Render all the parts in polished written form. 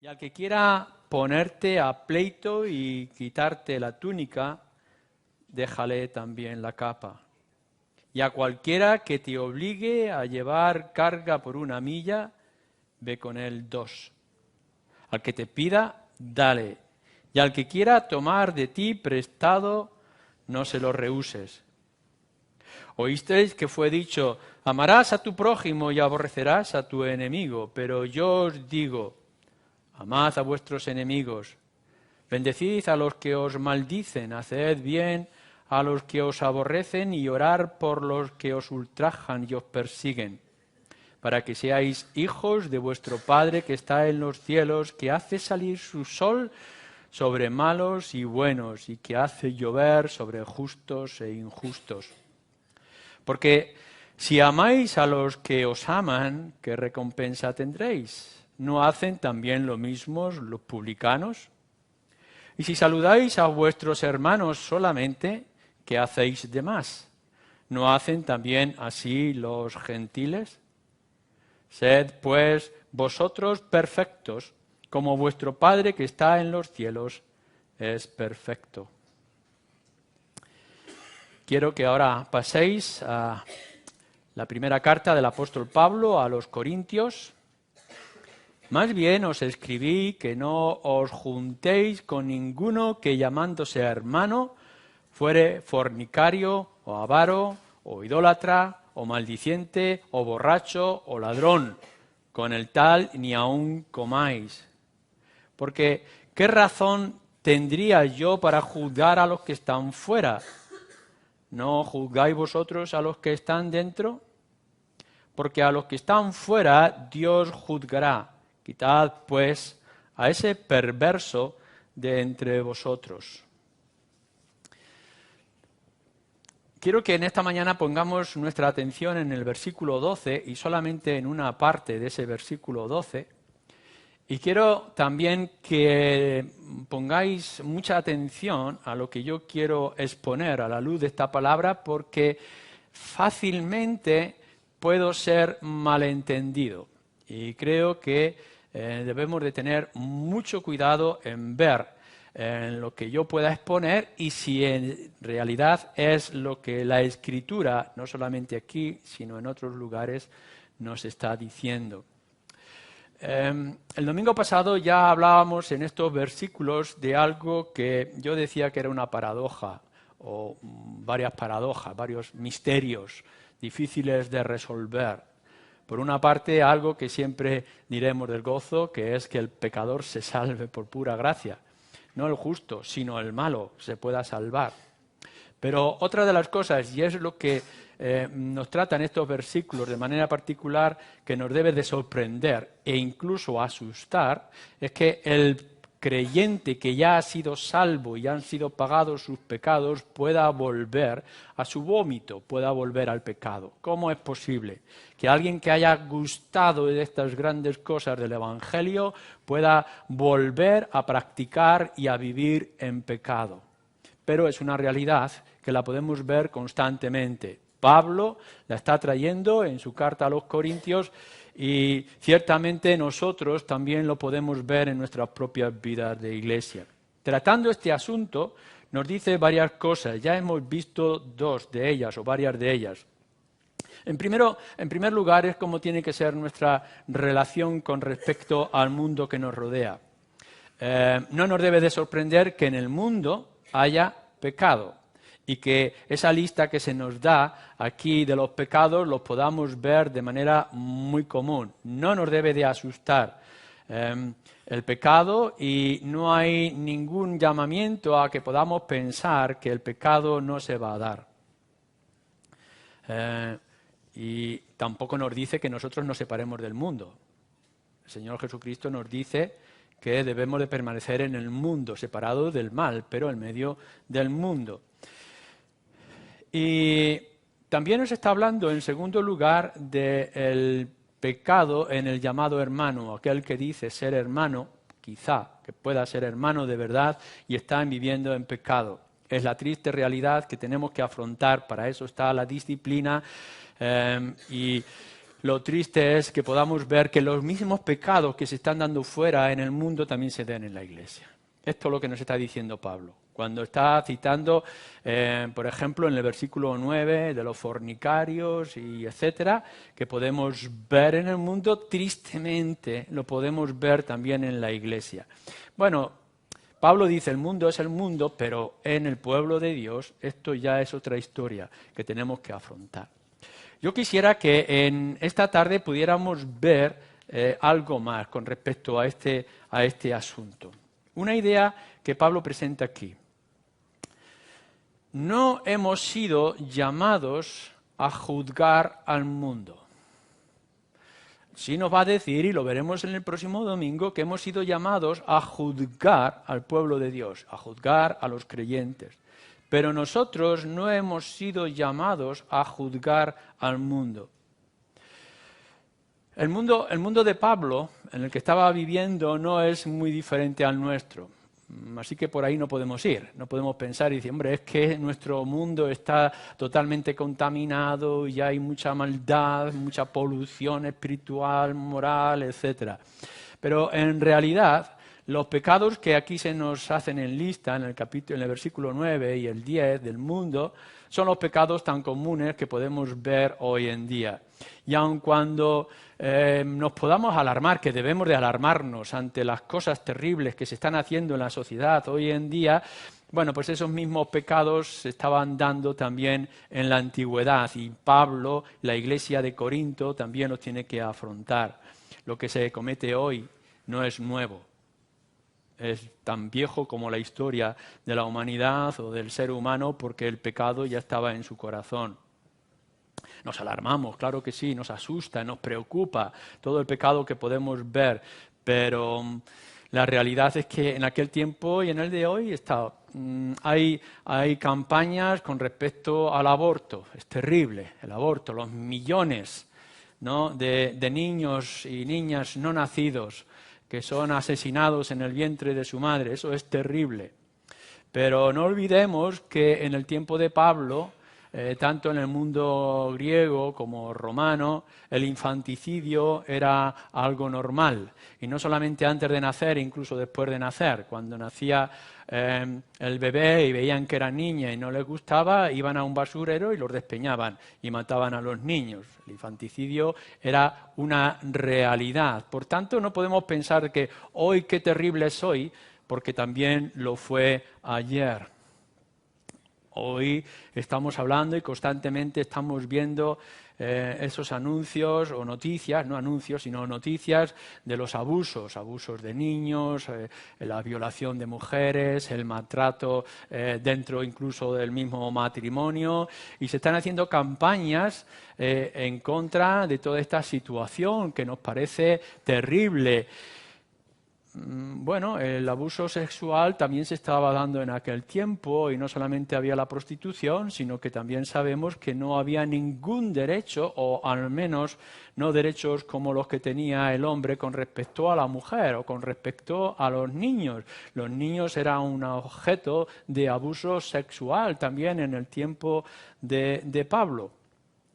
Y al que quiera ponerte a pleito y quitarte la túnica, déjale también la capa. Y a cualquiera que te obligue a llevar carga por 1 milla, ve con él 2. Al que te pida, dale. Y al que quiera tomar de ti prestado, no se lo rehuses. Oísteis que fue dicho, amarás a tu prójimo y aborrecerás a tu enemigo. Pero yo os digo, amad a vuestros enemigos, bendecid a los que os maldicen, haced bien a los que os aborrecen y orar por los que os ultrajan y os persiguen, para que seáis hijos de vuestro Padre que está en los cielos, que hace salir su sol sobre malos y buenos, y que hace llover sobre justos e injustos. Porque si amáis a los que os aman, ¿qué recompensa tendréis? ¿No hacen también lo mismo los publicanos? Y si saludáis a vuestros hermanos solamente, ¿qué hacéis de más? ¿No hacen también así los gentiles? Sed, pues, vosotros perfectos, como vuestro Padre que está en los cielos es perfecto. Quiero que ahora paséis a la primera carta del apóstol Pablo a los Corintios. Más bien os escribí que no os juntéis con ninguno que llamándose hermano fuere fornicario o avaro o idólatra o maldiciente o borracho o ladrón. Con el tal ni aun comáis. Porque ¿qué razón tendría yo para juzgar a los que están fuera? ¿No juzgáis vosotros a los que están dentro? Porque a los que están fuera Dios juzgará. Quitad, pues, a ese perverso de entre vosotros. Quiero que en esta mañana pongamos nuestra atención en el versículo 12 y solamente en una parte de ese versículo 12. Y quiero también que pongáis mucha atención a lo que yo quiero exponer a la luz de esta palabra, porque fácilmente puedo ser malentendido. Y creo que debemos de tener mucho cuidado en ver en lo que yo pueda exponer y si en realidad es lo que la Escritura, no solamente aquí, sino en otros lugares, nos está diciendo. El domingo pasado ya hablábamos en estos versículos de algo que yo decía que era una paradoja, o varias paradojas, varios misterios difíciles de resolver. Por una parte, algo que siempre diremos del gozo, que es que el pecador se salve por pura gracia. No el justo, sino el malo se pueda salvar. Pero otra de las cosas, y es lo que nos tratan estos versículos de manera particular, que nos debe de sorprender e incluso asustar, es que el creyente que ya ha sido salvo y han sido pagados sus pecados pueda volver a su vómito, pueda volver al pecado. ¿Cómo es posible que alguien que haya gustado de estas grandes cosas del Evangelio pueda volver a practicar y a vivir en pecado? Pero es una realidad que la podemos ver constantemente. Pablo la está trayendo en su carta a los Corintios y ciertamente nosotros también lo podemos ver en nuestras propias vidas de iglesia. Tratando este asunto nos dice varias cosas, ya hemos visto dos de ellas o varias de ellas. En primer lugar es cómo tiene que ser nuestra relación con respecto al mundo que nos rodea. No nos debe de sorprender que en el mundo haya pecado y que esa lista que se nos da aquí de los pecados los podamos ver de manera muy común. No nos debe de asustar el pecado y no hay ningún llamamiento a que podamos pensar que el pecado no se va a dar. Y tampoco nos dice que nosotros nos separemos del mundo. El Señor Jesucristo nos dice que debemos de permanecer en el mundo, separados del mal, pero en medio del mundo. Y también nos está hablando, en segundo lugar, del pecado en el llamado hermano, aquel que dice ser hermano, quizá que pueda ser hermano de verdad y está viviendo en pecado. Es la triste realidad que tenemos que afrontar, para eso está la disciplina y lo triste es que podamos ver que los mismos pecados que se están dando fuera en el mundo también se den en la Iglesia. Esto es lo que nos está diciendo Pablo. Cuando está citando, por ejemplo, en el versículo 9 de los fornicarios y etcétera, que podemos ver en el mundo, tristemente lo podemos ver también en la Iglesia. Bueno, Pablo dice, el mundo es el mundo, pero en el pueblo de Dios esto ya es otra historia que tenemos que afrontar. Yo quisiera que en esta tarde pudiéramos ver algo más con respecto a este asunto. Una idea que Pablo presenta aquí. No hemos sido llamados a juzgar al mundo. Sí nos va a decir, y lo veremos en el próximo domingo, que hemos sido llamados a juzgar al pueblo de Dios, a juzgar a los creyentes. Pero nosotros no hemos sido llamados a juzgar al mundo. El mundo de Pablo, en el que estaba viviendo, no es muy diferente al nuestro. Así que por ahí no podemos ir, no podemos pensar y decir, hombre, es que nuestro mundo está totalmente contaminado y hay mucha maldad, mucha polución espiritual, moral, etc. Pero en realidad, los pecados que aquí se nos hacen en lista, en el versículo 9 y el 10 del mundo, son los pecados tan comunes que podemos ver hoy en día. Y aun cuando nos podamos alarmar, que debemos de alarmarnos ante las cosas terribles que se están haciendo en la sociedad hoy en día, bueno, pues esos mismos pecados se estaban dando también en la antigüedad y Pablo, la iglesia de Corinto, también los tiene que afrontar. Lo que se comete hoy no es nuevo. Es tan viejo como la historia de la humanidad o del ser humano porque el pecado ya estaba en su corazón. Nos alarmamos, claro que sí, nos asusta, nos preocupa todo el pecado que podemos ver, pero la realidad es que en aquel tiempo y en el de hoy hay campañas con respecto al aborto. Es terrible el aborto, los millones, ¿no?, de niños y niñas no nacidos que son asesinados en el vientre de su madre. Eso es terrible. Pero no olvidemos que en el tiempo de Pablo, tanto en el mundo griego como romano, el infanticidio era algo normal. Y no solamente antes de nacer, incluso después de nacer. Cuando nacía el bebé y veían que era niña y no les gustaba, iban a un basurero y los despeñaban y mataban a los niños. El infanticidio era una realidad. Por tanto, no podemos pensar que hoy qué terrible soy, porque también lo fue ayer. Hoy estamos hablando y constantemente estamos viendo esos anuncios o noticias, no anuncios, sino noticias de los abusos de niños, la violación de mujeres, el maltrato dentro incluso del mismo matrimonio, y se están haciendo campañas en contra de toda esta situación que nos parece terrible. Bueno, el abuso sexual también se estaba dando en aquel tiempo y no solamente había la prostitución, sino que también sabemos que no había ningún derecho, o al menos no derechos como los que tenía el hombre con respecto a la mujer o con respecto a los niños. Los niños eran un objeto de abuso sexual también en el tiempo de Pablo.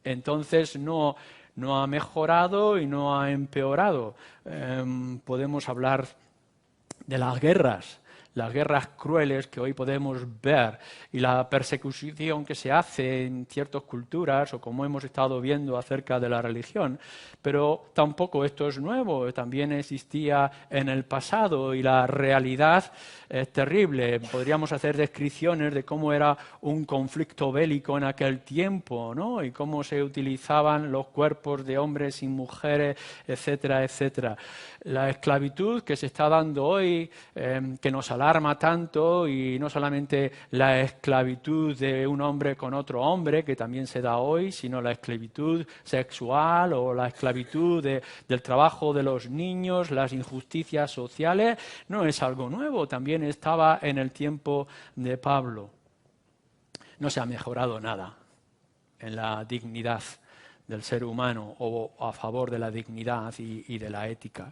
Entonces no ha mejorado y no ha empeorado. Podemos hablar de las guerras crueles que hoy podemos ver y la persecución que se hace en ciertas culturas o como hemos estado viendo acerca de la religión. Pero tampoco esto es nuevo, también existía en el pasado y la realidad es terrible. Podríamos hacer descripciones de cómo era un conflicto bélico en aquel tiempo, ¿no?, y cómo se utilizaban los cuerpos de hombres y mujeres, etcétera, etcétera. La esclavitud que se está dando hoy, que nos alarma tanto, y no solamente la esclavitud de un hombre con otro hombre, que también se da hoy, sino la esclavitud sexual o la esclavitud del trabajo de los niños, las injusticias sociales, no es algo nuevo, también estaba en el tiempo de Pablo. No se ha mejorado nada en la dignidad del ser humano o a favor de la dignidad y de la ética.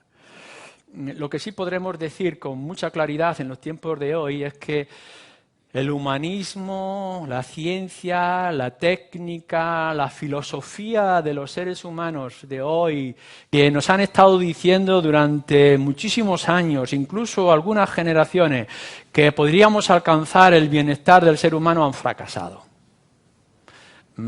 Lo que sí podremos decir con mucha claridad en los tiempos de hoy es que el humanismo, la ciencia, la técnica, la filosofía de los seres humanos de hoy, que nos han estado diciendo durante muchísimos años, incluso algunas generaciones, que podríamos alcanzar el bienestar del ser humano, han fracasado.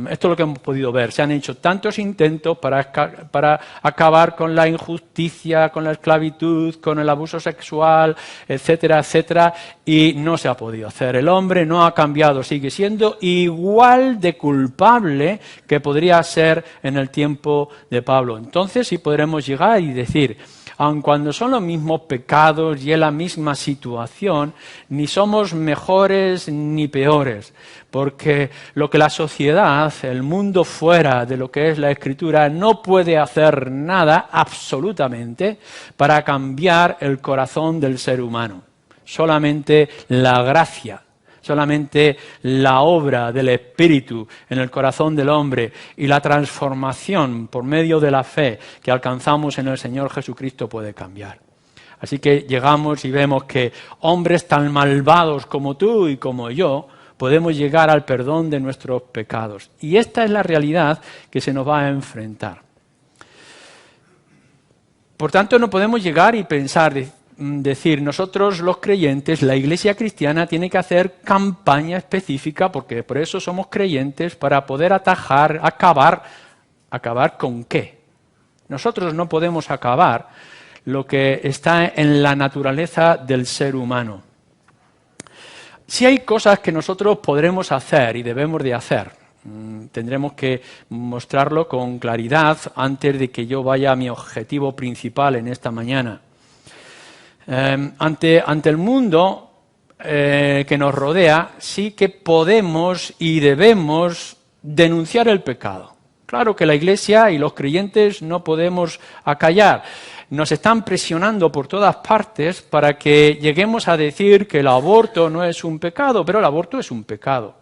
Esto es lo que hemos podido ver. Se han hecho tantos intentos para acabar con la injusticia, con la esclavitud, con el abuso sexual, etcétera, etcétera, y no se ha podido hacer. El hombre no ha cambiado, sigue siendo igual de culpable que podría ser en el tiempo de Pablo. Entonces sí podremos llegar y decir, aun cuando son los mismos pecados y es la misma situación, ni somos mejores ni peores, porque lo que la sociedad, el mundo fuera de lo que es la Escritura, no puede hacer nada, absolutamente, para cambiar el corazón del ser humano. Solamente la gracia, solamente la obra del Espíritu en el corazón del hombre y la transformación por medio de la fe que alcanzamos en el Señor Jesucristo puede cambiar. Así que llegamos y vemos que hombres tan malvados como tú y como yo podemos llegar al perdón de nuestros pecados. Y esta es la realidad que se nos va a enfrentar. Por tanto, no podemos llegar y pensar, decir, nosotros los creyentes, la Iglesia cristiana tiene que hacer campaña específica, porque por eso somos creyentes, para poder atajar, ¿acabar con qué? Nosotros no podemos acabar lo que está en la naturaleza del ser humano. Sí hay cosas que nosotros podremos hacer y debemos de hacer. Tendremos que mostrarlo con claridad antes de que yo vaya a mi objetivo principal en esta mañana. Ante el mundo que nos rodea, sí que podemos y debemos denunciar el pecado. Claro que la Iglesia y los creyentes no podemos acallar. Nos están presionando por todas partes para que lleguemos a decir que el aborto no es un pecado, pero el aborto es un pecado.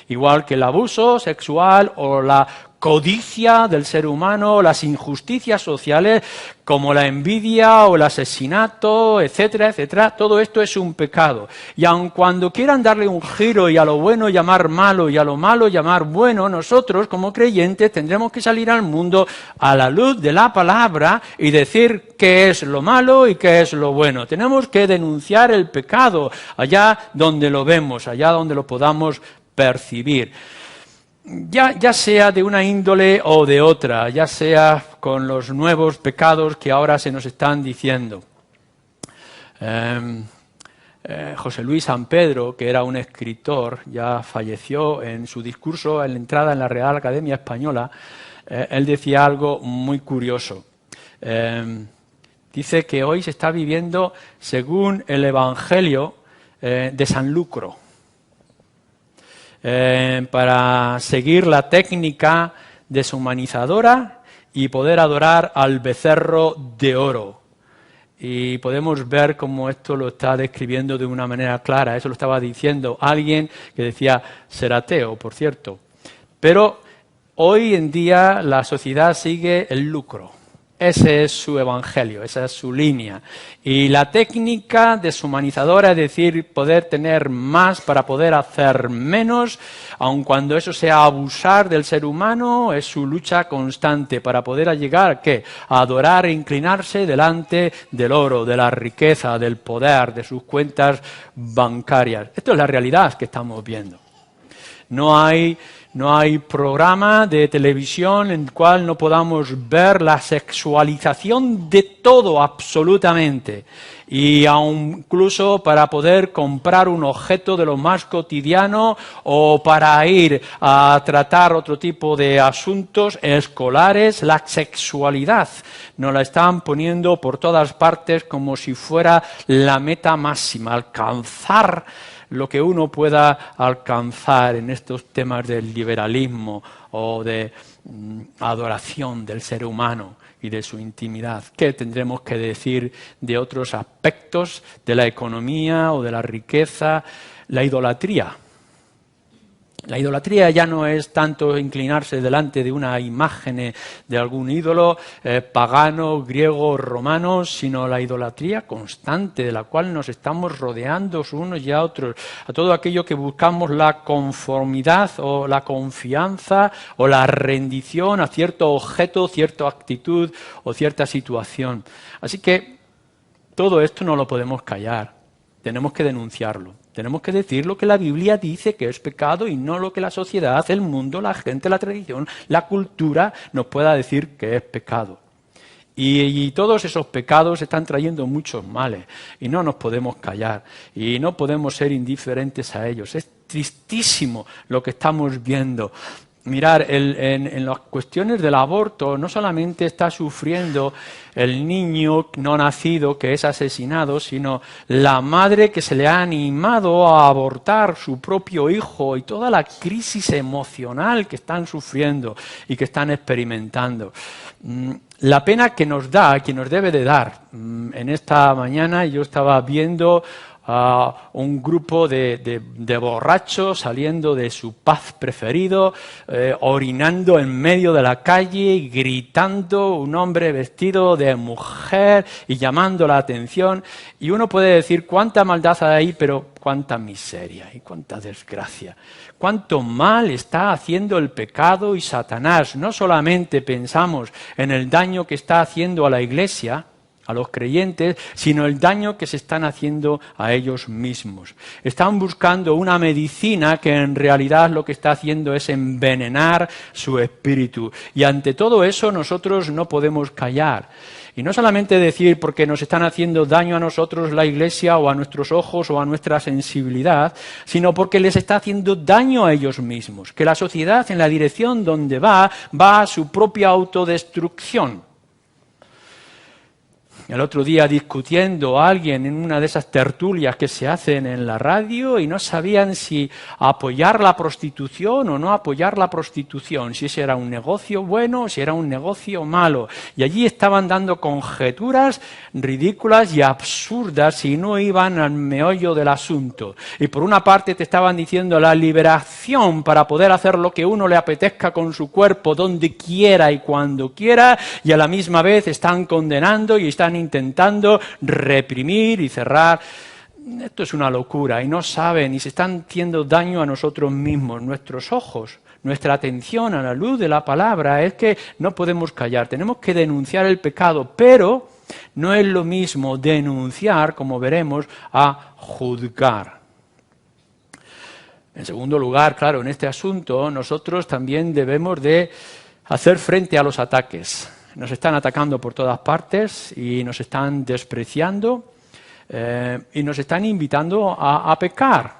Igual que el abuso sexual o la codicia del ser humano, las injusticias sociales como la envidia o el asesinato, etcétera, etcétera, todo esto es un pecado. Y aun cuando quieran darle un giro y a lo bueno llamar malo y a lo malo llamar bueno, nosotros como creyentes tendremos que salir al mundo a la luz de la palabra y decir qué es lo malo y qué es lo bueno. Tenemos que denunciar el pecado allá donde lo vemos, allá donde lo podamos percibir. Ya sea de una índole o de otra, ya sea con los nuevos pecados que ahora se nos están diciendo. José Luis San Pedro, que era un escritor, ya falleció en su discurso en la entrada en la Real Academia Española, él decía algo muy curioso. Dice que hoy se está viviendo según el Evangelio de San Lucro. Para seguir la técnica deshumanizadora y poder adorar al becerro de oro. Y podemos ver cómo esto lo está describiendo de una manera clara. Eso lo estaba diciendo alguien que decía ser ateo, por cierto. Pero hoy en día la sociedad sigue el lucro. Ese es su evangelio, esa es su línea. Y la técnica deshumanizadora, es decir, poder tener más para poder hacer menos, aun cuando eso sea abusar del ser humano, es su lucha constante para poder llegar ¿a qué? A adorar e inclinarse delante del oro, de la riqueza, del poder, de sus cuentas bancarias. Esto es la realidad que estamos viendo. No hay programa de televisión en el cual no podamos ver la sexualización de todo absolutamente. Y incluso para poder comprar un objeto de lo más cotidiano o para ir a tratar otro tipo de asuntos escolares, la sexualidad nos la están poniendo por todas partes como si fuera la meta máxima, alcanzar lo que uno pueda alcanzar en estos temas del liberalismo o de adoración del ser humano y de su intimidad. ¿Qué tendremos que decir de otros aspectos de la economía o de la riqueza? La idolatría. La idolatría ya no es tanto inclinarse delante de una imagen de algún ídolo pagano, griego, romano, sino la idolatría constante de la cual nos estamos rodeando unos y a otros, a todo aquello que buscamos la conformidad o la confianza o la rendición a cierto objeto, cierta actitud o cierta situación. Así que todo esto no lo podemos callar, tenemos que denunciarlo. Tenemos que decir lo que la Biblia dice que es pecado y no lo que la sociedad, el mundo, la gente, la tradición, la cultura nos pueda decir que es pecado. Y todos esos pecados están trayendo muchos males y no nos podemos callar y no podemos ser indiferentes a ellos. Es tristísimo lo que estamos viendo. Mirar, en las cuestiones del aborto no solamente está sufriendo el niño no nacido que es asesinado, sino la madre que se le ha animado a abortar su propio hijo y toda la crisis emocional que están sufriendo y que están experimentando. La pena que nos da, que nos debe de dar. En esta mañana yo estaba viendo a un grupo de borrachos saliendo de su pub preferido, orinando en medio de la calle, gritando, un hombre vestido de mujer y llamando la atención. Y uno puede decir cuánta maldad hay ahí, pero cuánta miseria y cuánta desgracia. Cuánto mal está haciendo el pecado y Satanás. No solamente pensamos en el daño que está haciendo a la Iglesia, a los creyentes, sino el daño que se están haciendo a ellos mismos. Están buscando una medicina que en realidad lo que está haciendo es envenenar su espíritu. Y ante todo eso nosotros no podemos callar. Y no solamente decir porque nos están haciendo daño a nosotros la Iglesia o a nuestros ojos o a nuestra sensibilidad, sino porque les está haciendo daño a ellos mismos. Que la sociedad en la dirección donde va a su propia autodestrucción. El otro día discutiendo a alguien en una de esas tertulias que se hacen en la radio y no sabían si apoyar la prostitución o no apoyar la prostitución, si ese era un negocio bueno o si era un negocio malo. Y allí estaban dando conjeturas ridículas y absurdas y no iban al meollo del asunto. Y por una parte te estaban diciendo la liberación para poder hacer lo que uno le apetezca con su cuerpo, donde quiera y cuando quiera, y a la misma vez están condenando y están intentando reprimir y cerrar. Esto es una locura y no saben y se están haciendo daño a nosotros mismos, nuestros ojos, nuestra atención a la luz de la palabra. Es que no podemos callar, tenemos que denunciar el pecado, pero no es lo mismo denunciar, como veremos, a juzgar. En segundo lugar, claro, en este asunto nosotros también debemos de hacer frente a los ataques. Nos están atacando por todas partes y nos están despreciando y nos están invitando a pecar.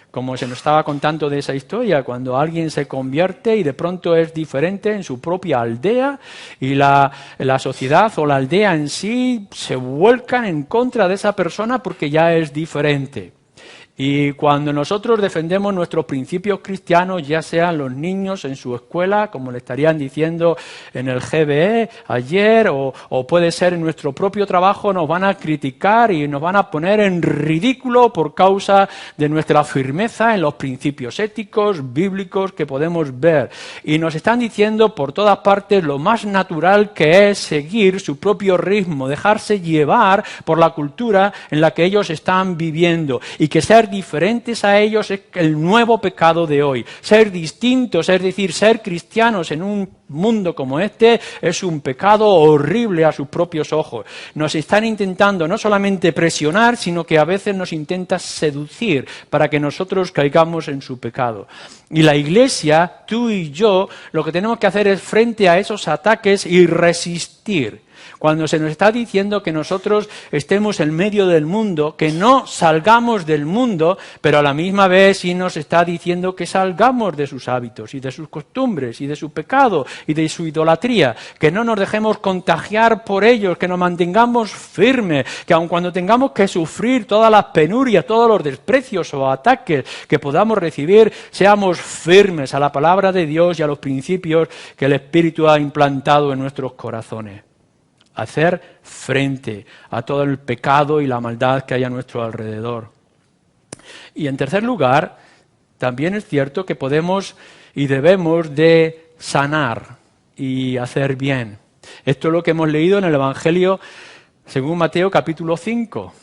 Como se nos estaba contando de esa historia, cuando alguien se convierte y de pronto es diferente en su propia aldea y la sociedad o la aldea en sí se vuelcan en contra de esa persona porque ya es diferente. Y cuando nosotros defendemos nuestros principios cristianos, ya sean los niños en su escuela, como le estarían diciendo en el GBE ayer, o puede ser en nuestro propio trabajo, nos van a criticar y nos van a poner en ridículo por causa de nuestra firmeza en los principios éticos, bíblicos que podemos ver. Y nos están diciendo por todas partes lo más natural que es seguir su propio ritmo, dejarse llevar por la cultura en la que ellos están viviendo y que ser diferentes a ellos es el nuevo pecado de hoy. Ser distintos, es decir, ser cristianos en un mundo como este es un pecado horrible a sus propios ojos. Nos están intentando no solamente presionar, sino que a veces nos intenta seducir para que nosotros caigamos en su pecado. Y la Iglesia, tú y yo, lo que tenemos que hacer es frente a esos ataques y resistir. Cuando se nos está diciendo que nosotros estemos en medio del mundo, que no salgamos del mundo, pero a la misma vez sí nos está diciendo que salgamos de sus hábitos y de sus costumbres y de su pecado y de su idolatría, que no nos dejemos contagiar por ellos, que nos mantengamos firmes, que aun cuando tengamos que sufrir todas las penurias, todos los desprecios o ataques que podamos recibir, seamos firmes a la palabra de Dios y a los principios que el Espíritu ha implantado en nuestros corazones. Hacer frente a todo el pecado y la maldad que hay a nuestro alrededor. Y en tercer lugar, también es cierto que podemos y debemos de sanar y hacer bien. Esto es lo que hemos leído en el Evangelio según Mateo capítulo 5.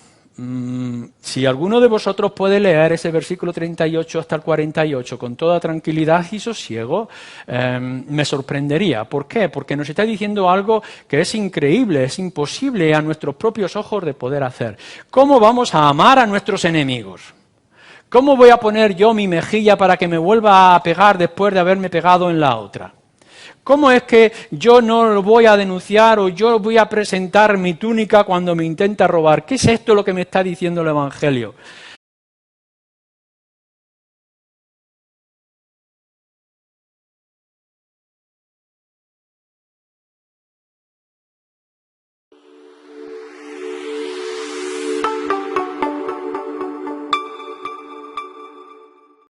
Si alguno de vosotros puede leer ese versículo 38 hasta el 48 con toda tranquilidad y sosiego, me sorprendería. ¿Por qué? Porque nos está diciendo algo que es increíble, es imposible a nuestros propios ojos de poder hacer. ¿Cómo vamos a amar a nuestros enemigos? ¿Cómo voy a poner yo mi mejilla para que me vuelva a pegar después de haberme pegado en la otra? ¿Cómo es que yo no lo voy a denunciar o yo voy a presentar mi túnica cuando me intenta robar? ¿Qué es esto lo que me está diciendo el Evangelio?